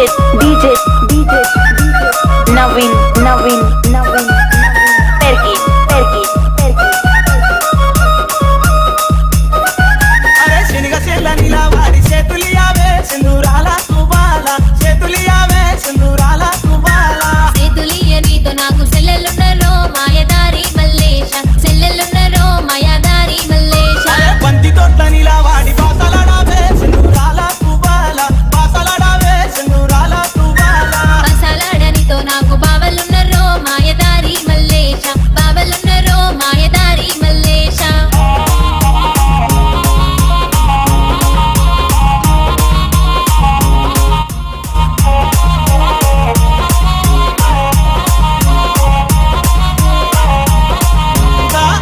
DJ Naveen Perky అరే శనిగ చెల్లని వాడి చేతులియావే సింధూరాల తువాల చేతులియావే సింధూరాల తువాల చేతులియ నీతో నాకు సెల్లెలున్నరో మాయదారి మల్లేశ సెల్లెలున్నరో మాయదారి మల్లేశ బంతి తోట్లని వాడి బాసలాడావే సింధూరాల తువాల బాసలాడావే సింధూరాల తువాల బసలాడనితో నాకు బావలున్నరో మాయదారి మల్లేశ బావలున్నరో మాయదారి మల్లేశ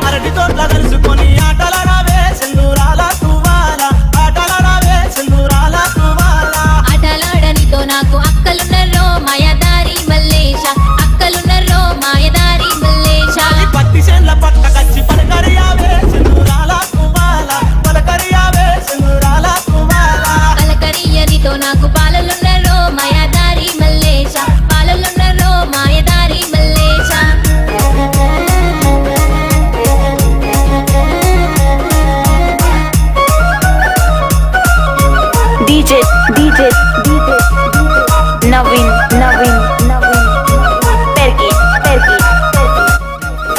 అరటి తోట్ల కలుసుకొని ఆటలాడావే సింధూరాల తువాల ఆటలాడావే సింధూరాల తువాల ఆటలాడనితో నాకు అక్కలున్నరో మాయదారి మల్లేశ అక్కలున్నరో మాయదారి మల్లేశ పత్తి చేన్ల పట్ట కచ్చి పలకరియావే సింధూరాల తువాల పలకరియావే సింధూరాల తువాల పలకరియనితో నాకు పాలలున్నరో మాయదారి మల్లేశ పాలలున్నరో మాయదారి మల్లేశ DJ Naveen Perky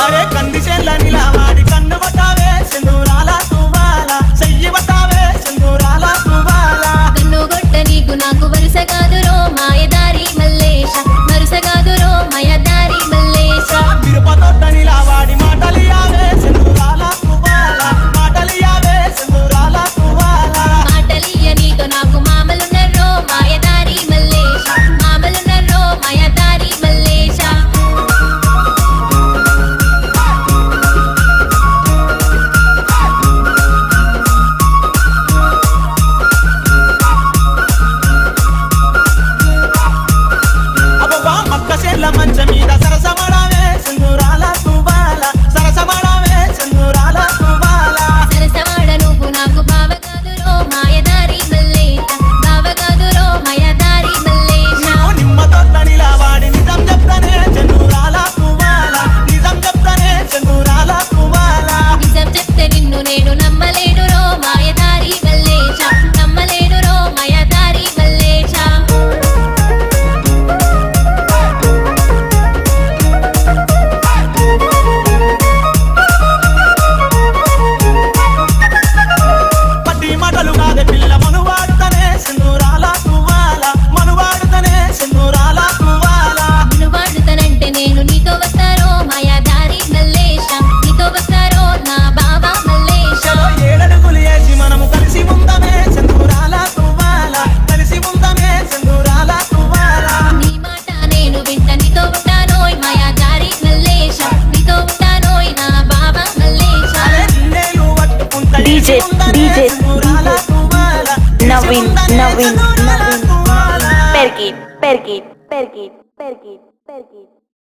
అరే కంది చేన్ల వాడి కన్ను పట్టావే సింధూరాల తువాల చెయ్యి పట్టావే సింధూరాల తువాల కన్నుగొట్ట నీకు నాకు వరుస కాదురో మాయదారి మల్లేశ వరుస కాదురో మాయదారి మల్లేశ తిరుపతొట్టని వాడి మాటలియావే సింధూరాల తువాల మాటలియావే సింధూరాల తువాల మాటలియ నీతో నాకు మామలున్నరో మాయదారి మల్లేశ మామలున్నరో మాయదారి మల్లేశ అబ్బా మక్క చేన్ల మంచం మీద సరసమడావే సింధూరాల తువాల సరసమడావే సింధూరాల తువాల సరసవాడ నువ్వు నాకు బావ కాదురో మాయదారి మల్లేశ బావ కాదురో మాయదారి మల్లేశ నిమ్మ తొట్టని వాడి నిజం చెప్తానే సింధూరాల తువాల నిజం చెప్తానే సింధూరాల తువాల నిజం చెప్తే నిన్ను నేను నమ్మలేనురో మాయదారి మల్లేశ నమ్మలేనురో మాయదారి మల్లేశ పట్టి మాటలు కాదే పిల్ల మనువాడుతనే సింధూరాల తువాల మనువాడుతనే సింధూరాల తువాల నువ్వు వాడుతానంటే నేను నీతో వస్తారో మాయదారి మల్లేశ నీతో వస్తారో నా బావ మల్లేశ చలో ఏడడుగులు వేసి మనము కలిసి ఉందమే సింధూరాల తువాల కలిసి ఉందమే సింధూరాల తువాల నీ మాట నేను వింట నీతో ఉంటానోయ్ మాయదారి మల్లేశ నీతో ఉంటానోయ్ నా బావ మల్లేశ నేను పట్టుకుంటా DJ సింధూరాల తువాల Naveen తువాల Perky